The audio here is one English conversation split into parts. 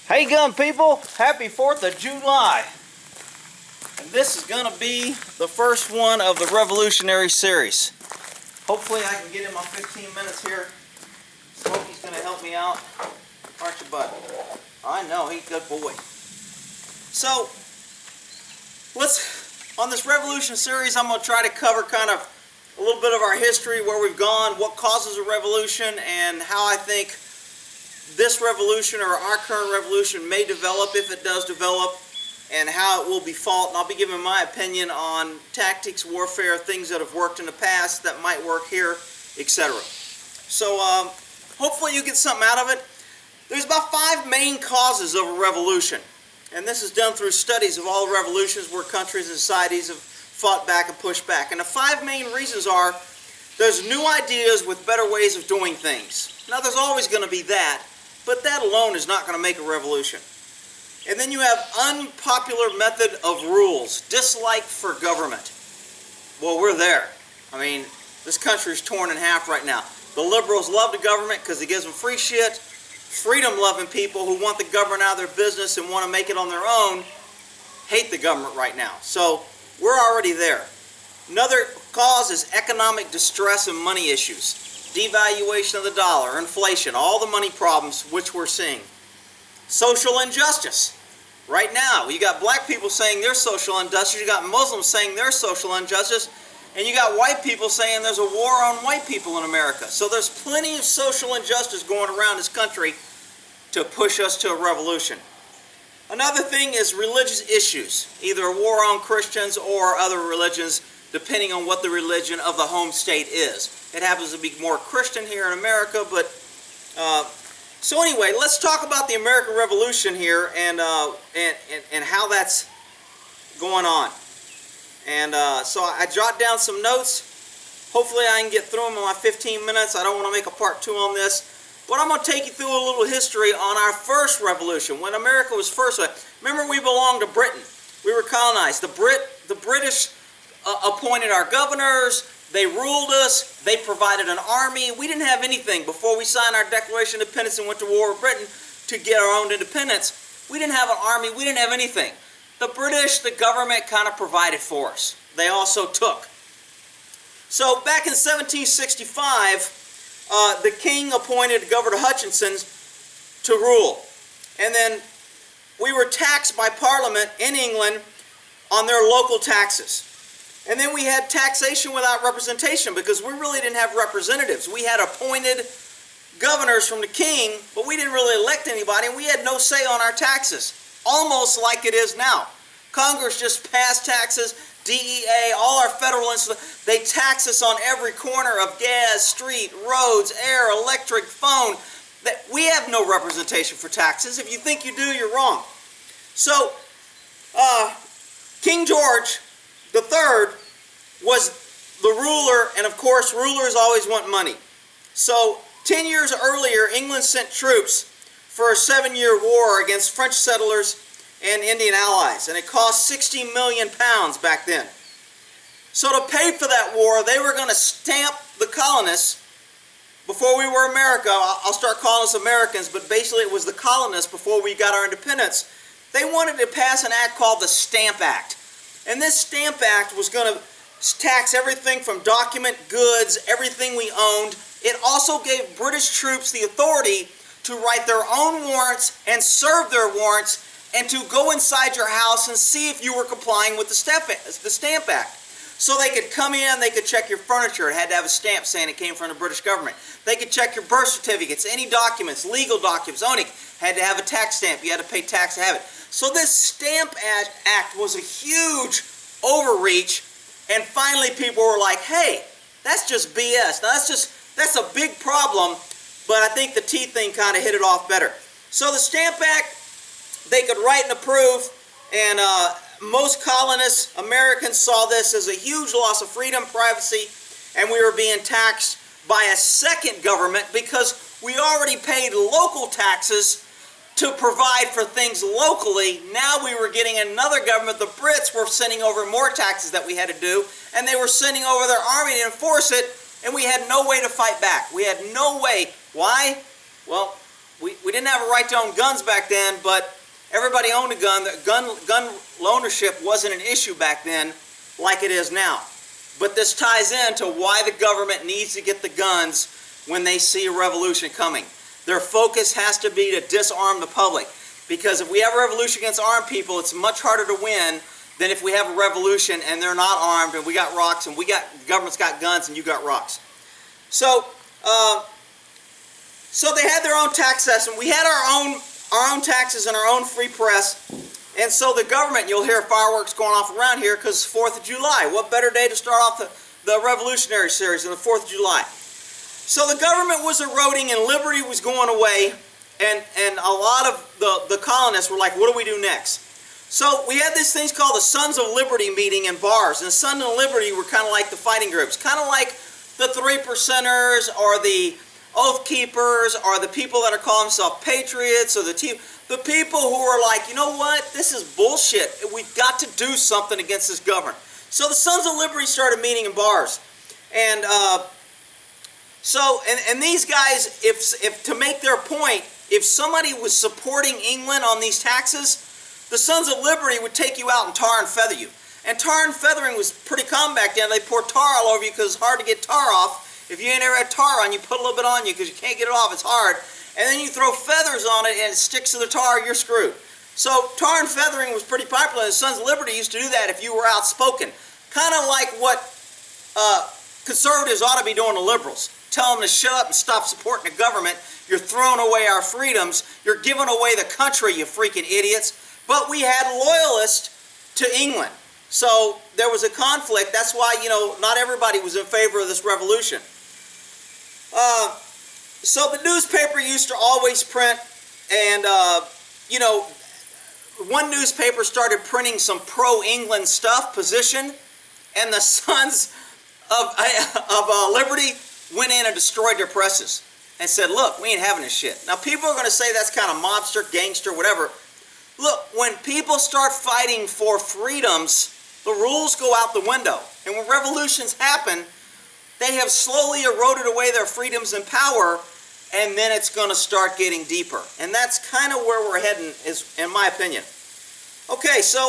Hey gun people, happy 4th of July. And this is gonna be the first one of the Revolutionary series. Hopefully I can get in my 15 minutes here. Smokey's gonna help me out. Aren't you, bud? I know, he's a good boy. So, on this Revolution series, I'm gonna try to cover kind of a little bit of our history, where we've gone, what causes a revolution, and how I think this revolution or our current revolution may develop, if it does develop, and how it will be fought. And I'll be giving my opinion on tactics, warfare, things that have worked in the past that might work here, etc. So hopefully you get something out of it. There's about 5 main causes of a revolution, and this is done through studies of all revolutions where countries and societies have fought back and pushed back. And the 5 main reasons are: there's new ideas with better ways of doing things. Now there's always going to be that, but that alone is not going to make a revolution. And then you have unpopular method of rules, dislike for government. Well, we're there. I mean, this country is torn in half right now. The liberals love the government because it gives them free shit. Freedom-loving people who want the government out of their business and want to make it on their own hate the government right now. So we're already there. Another cause is economic distress and money issues. Devaluation of the dollar, inflation, all the money problems which we're seeing. Social injustice. Right now, you got black people saying there's social injustice, you got Muslims saying there's social injustice, and you got white people saying there's a war on white people in America. So there's plenty of social injustice going around this country to push us to a revolution. Another thing is religious issues, either a war on Christians or other religions, depending on what the religion of the home state is. It happens to be more Christian here in America, but so anyway, let's talk about the American Revolution here and how that's going on. And so I jot down some notes. Hopefully I can get through them in my 15 minutes. I don't want to make a part 2 on this. But I'm going to take you through a little history on our first revolution, when America was first. Remember, we belonged to Britain. We were colonized. The British appointed our governors. They ruled us. They provided an army. We didn't have anything before we signed our Declaration of Independence and went to war with Britain to get our own independence. We didn't have an army. We didn't have anything. The British, the government, kind of provided for us. They also took. So back in 1765, the king appointed Governor Hutchinson to rule. And then we were taxed by Parliament in England on their local taxes. And then we had taxation without representation, because we really didn't have representatives. We had appointed governors from the king, but we didn't really elect anybody, and we had no say on our taxes, almost like it is now. Congress just passed taxes, DEA, all our federal institutions, they tax us on every corner of gas, street, roads, air, electric, phone. We have no representation for taxes. If you think you do, you're wrong. So, King George III was the ruler, and of course rulers always want money. So 10 years earlier, England sent troops for a 7-year war against French settlers and Indian allies, and it cost 60 million pounds back then. So to pay for that war, they were going to stamp the colonists. Before we were America, I'll start calling us Americans, but basically it was the colonists before we got our independence. They wanted to pass an act called the Stamp Act. And this Stamp Act was going to tax everything from document, goods, everything we owned. It also gave British troops the authority to write their own warrants and serve their warrants, and to go inside your house and see if you were complying with the Stamp Act. So they could come in, they could check your furniture. It had to have a stamp saying it came from the British government. They could check your birth certificates, any documents, legal documents, owning. Had to have a tax stamp. You had to pay tax to have it. So this Stamp Act was a huge overreach, and finally people were like, hey, that's just BS. Now that's a big problem, but I think the teeth thing kind of hit it off better. So the Stamp Act, they could write and approve, and most colonists, Americans, saw this as a huge loss of freedom, privacy, and we were being taxed by a second government because we already paid local taxes to provide for things locally. Now we were getting another government. The Brits were sending over more taxes that we had to do, and they were sending over their army to enforce it, and we had no way to fight back. We had no way. Why? Well, we didn't have a right to own guns back then, but everybody owned a gun. Gun ownership wasn't an issue back then like it is now. But this ties into why the government needs to get the guns when they see a revolution coming. Their focus has to be to disarm the public. Because if we have a revolution against armed people, it's much harder to win than if we have a revolution and they're not armed and we got rocks and the government's got guns and you got rocks. So, so they had their own tax system. We had our own taxes and our own free press. And so the government, you'll hear fireworks going off around here because it's 4th of July. What better day to start off the revolutionary series than the 4th of July? So the government was eroding and liberty was going away, and a lot of the colonists were like, what do we do next? So we had these things called the Sons of Liberty meeting in bars, and the Sons of Liberty were kind of like the fighting groups, kind of like the 3%ers or the Oath Keepers or the people that are calling themselves patriots or the people who are like, you know what, this is bullshit. We've got to do something against this government. So the Sons of Liberty started meeting in bars, and and these guys, if to make their point, if somebody was supporting England on these taxes, the Sons of Liberty would take you out and tar and feather you. And tar and feathering was pretty common back then. They pour tar all over you because it's hard to get tar off. If you ain't ever had tar on, you put a little bit on you because you can't get it off. It's hard. And then you throw feathers on it and it sticks to the tar, you're screwed. So tar and feathering was pretty popular. And the Sons of Liberty used to do that if you were outspoken. Kind of like what conservatives ought to be doing to liberals. Tell them to shut up and stop supporting the government. You're throwing away our freedoms. You're giving away the country, you freaking idiots. But we had loyalists to England. So there was a conflict. That's why, you know, not everybody was in favor of this revolution. So the newspaper used to always print, and, you know, one newspaper started printing some pro-England stuff, position, and the Sons of Liberty went in and destroyed their presses and said, look, we ain't having this shit. Now, people are going to say that's kind of mobster, gangster, whatever. Look, when people start fighting for freedoms, the rules go out the window. And when revolutions happen, they have slowly eroded away their freedoms and power, and then it's going to start getting deeper. And that's kind of where we're heading, is, in my opinion. Okay, so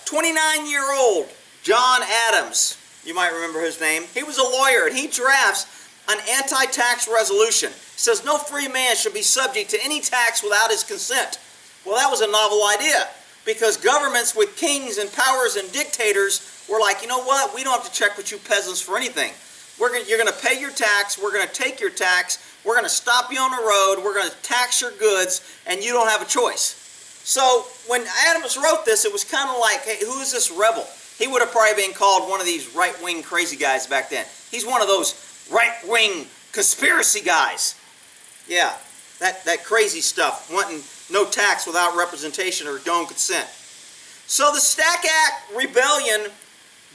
29-year-old John Adams, you might remember his name. He was a lawyer, and he drafts an anti-tax resolution. It says no free man should be subject to any tax without his consent. Well, that was a novel idea, because governments with kings and powers and dictators were like, you know what, we don't have to check with you peasants for anything. You're going to pay your tax, we're going to take your tax, we're going to stop you on the road, we're going to tax your goods, and you don't have a choice. So when Adams wrote this, it was kind of like, hey, who is this rebel? He would have probably been called one of these right-wing crazy guys back then. He's one of those right-wing conspiracy guys. Yeah, that crazy stuff, wanting no tax without representation or own consent. So the Stack Act Rebellion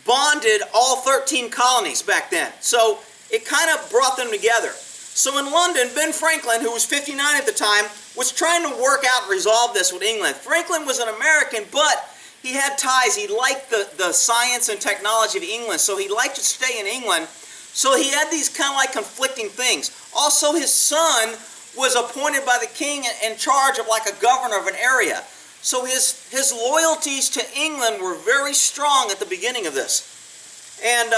bonded all 13 colonies back then. So it kind of brought them together. So in London, Ben Franklin, who was 59 at the time, was trying to work out and resolve this with England. Franklin was an American, but he had ties. He liked the science and technology of England, so he liked to stay in England. So he had these kind of like conflicting things. Also, his son was appointed by the king in charge of like a governor of an area. So his loyalties to England were very strong at the beginning of this. And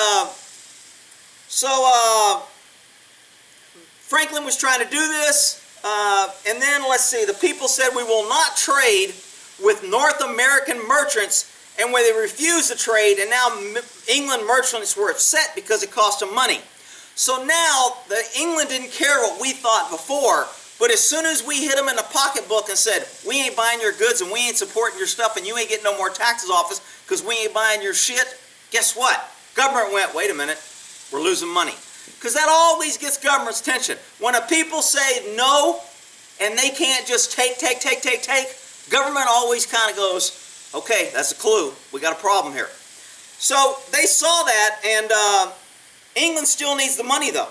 Franklin was trying to do this. And then, let's see, the people said, we will not trade with North American merchants. And when they refused to trade, and now England merchants were upset because it cost them money. So now, England didn't care what we thought before, but as soon as we hit them in the pocketbook and said, we ain't buying your goods and we ain't supporting your stuff and you ain't getting no more taxes off us because we ain't buying your shit, guess what? Government went, wait a minute, we're losing money. Because that always gets government's attention. When a people say no, and they can't just take, government always kind of goes, okay, that's a clue. We got a problem here. So they saw that, and England still needs the money, though.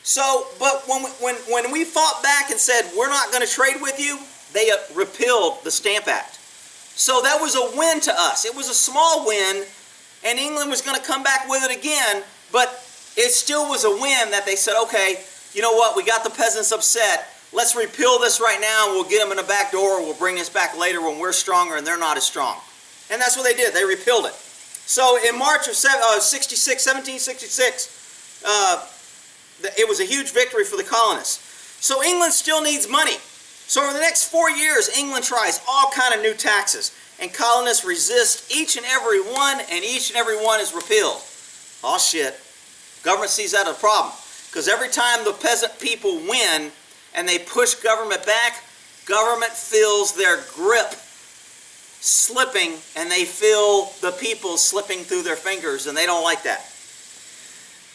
So, but when we fought back and said, we're not going to trade with you, they repealed the Stamp Act. So that was a win to us. It was a small win, and England was going to come back with it again, but it still was a win that they said, okay, you know what, we got the peasants upset. let's repeal this right now and we'll get them in the back door. We'll bring this back later when we're stronger and they're not as strong. And that's what they did. They repealed it. So in March of 1766, it was a huge victory for the colonists. So England still needs money. So over the next 4 years, England tries all kind of new taxes. And colonists resist each and every one, and each and every one is repealed. Oh shit. Government sees that as a problem. Because every time the peasant people win and they push government back, government feels their grip slipping, and they feel the people slipping through their fingers, and they don't like that.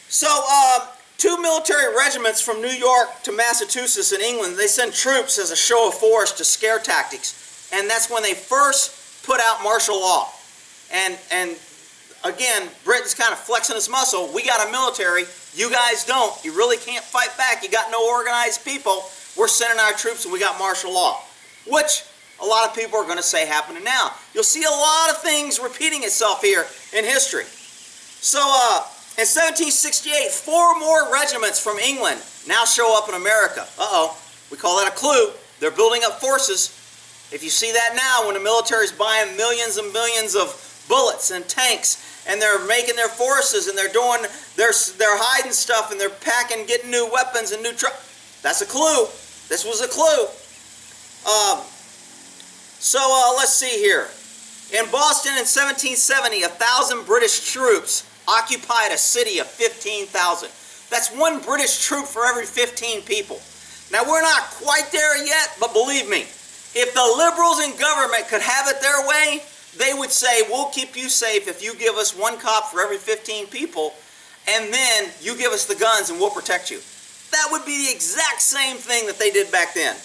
So, 2 military regiments from New York to Massachusetts in England, they send troops as a show of force to scare tactics. And that's when they first put out martial law. And again, Britain's kind of flexing its muscle. We got a military. You guys don't. You really can't fight back. You got no organized people. We're sending our troops and we got martial law. Which a lot of people are going to say happening now. You'll see a lot of things repeating itself here in history. So, in 1768, 4 more regiments from England now show up in America. Uh-oh. We call that a clue. They're building up forces. If you see that now, when the military's buying millions and millions of bullets and tanks, and they're making their forces, and they're doing, they're hiding stuff, and they're packing, getting new weapons and new trucks. That's a clue. This was a clue. Let's see here. In Boston in 1770, 1,000 British troops occupied a city of 15,000. That's 1 British troop for every 15 people. Now, we're not quite there yet, but believe me, if the liberals in government could have it their way, they would say, we'll keep you safe if you give us 1 cop for every 15 people, and then you give us the guns and we'll protect you. That would be the exact same thing that they did back then.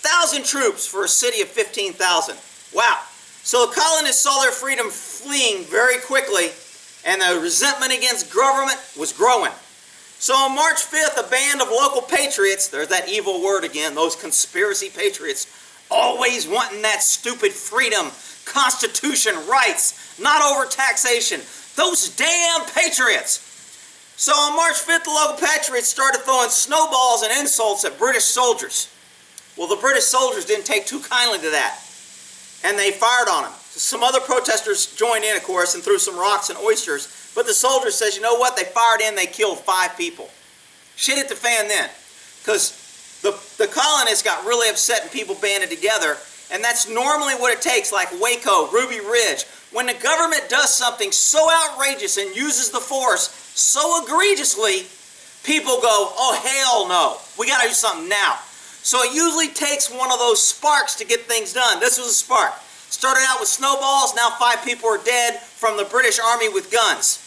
1,000 troops for a city of 15,000. Wow. So the colonists saw their freedom fleeing very quickly, and the resentment against government was growing. So on March 5th, a band of local patriots, there's that evil word again, those conspiracy patriots, always wanting that stupid freedom, constitution, rights, not over taxation. Those damn patriots. So on March 5th, the local patriots started throwing snowballs and insults at British soldiers. Well, the British soldiers didn't take too kindly to that, and they fired on them. Some other protesters joined in, of course, and threw some rocks and oysters, but the soldiers says, you know what, they fired in, they killed 5 people. Shit hit the fan then, because the colonists got really upset and people banded together, and that's normally what it takes, like Waco, Ruby Ridge. When the government does something so outrageous and uses the force so egregiously, people go, oh hell no, we got to do something now. So it usually takes one of those sparks to get things done. This was a spark. Started out with snowballs, now 5 people are dead from the British Army with guns.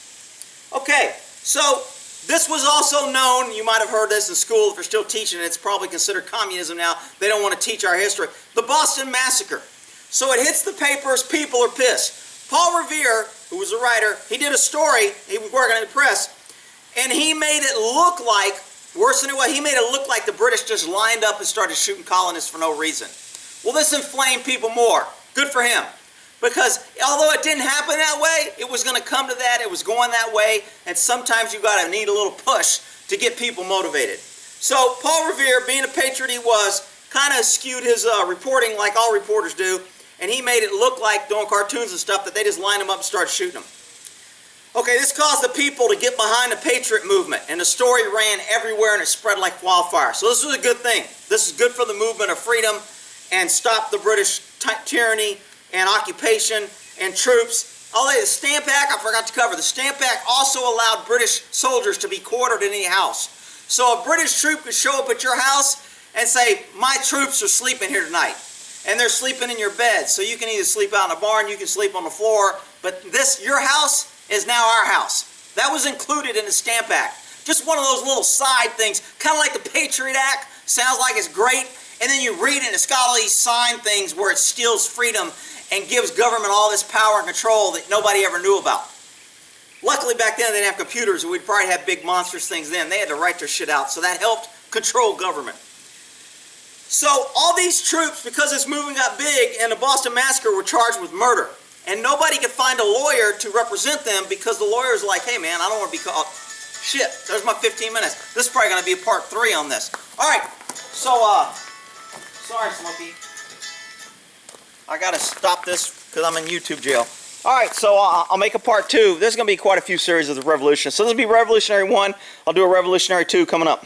Okay, so this was also known, you might have heard this in school if you're still teaching it, it's probably considered communism now, they don't want to teach our history. The Boston Massacre. So it hits the papers, people are pissed. Paul Revere, who was a writer, he did a story, he was working in the press, and he made it look like, worse than it was, he made it look like the British just lined up and started shooting colonists for no reason. Well, this inflamed people more. Good for him. Because although it didn't happen that way, it was going to come to that, it was going that way, and sometimes you got to need a little push to get people motivated. So Paul Revere, being a patriot he was, kind of skewed his reporting like all reporters do, and he made it look like doing cartoons and stuff that they just lined them up and started shooting them. Okay, this caused the people to get behind the patriot movement, and the story ran everywhere and it spread like wildfire. So this was a good thing. This is good for the movement of freedom and stop the British tyranny and occupation and troops. Oh, the Stamp Act, I forgot to cover. The Stamp Act also allowed British soldiers to be quartered in any house. So a British troop could show up at your house and say, my troops are sleeping here tonight. And they're sleeping in your bed. So you can either sleep out in the barn, you can sleep on the floor, but your house is now our house. That was included in the Stamp Act. Just one of those little side things, kind of like the Patriot Act. Sounds like it's great, and then you read it and it's got all these sign things where it steals freedom and gives government all this power and control that nobody ever knew about. Luckily back then they didn't have computers, and we'd probably have big monstrous things then. They had to write their shit out, so that helped control government. So all these troops, because this movement got big and the Boston Massacre, were charged with murder. And nobody could find a lawyer to represent them because the lawyer's like, hey man, I don't want to be called. Shit, there's my 15 minutes. This is probably going to be a part 3 on this. All right, So, sorry, Smokey. I gotta stop this because I'm in YouTube jail. Alright, so I'll make a part 2. There's going to be quite a few series of the Revolution. So this will be Revolutionary 1. I'll do a Revolutionary 2 coming up.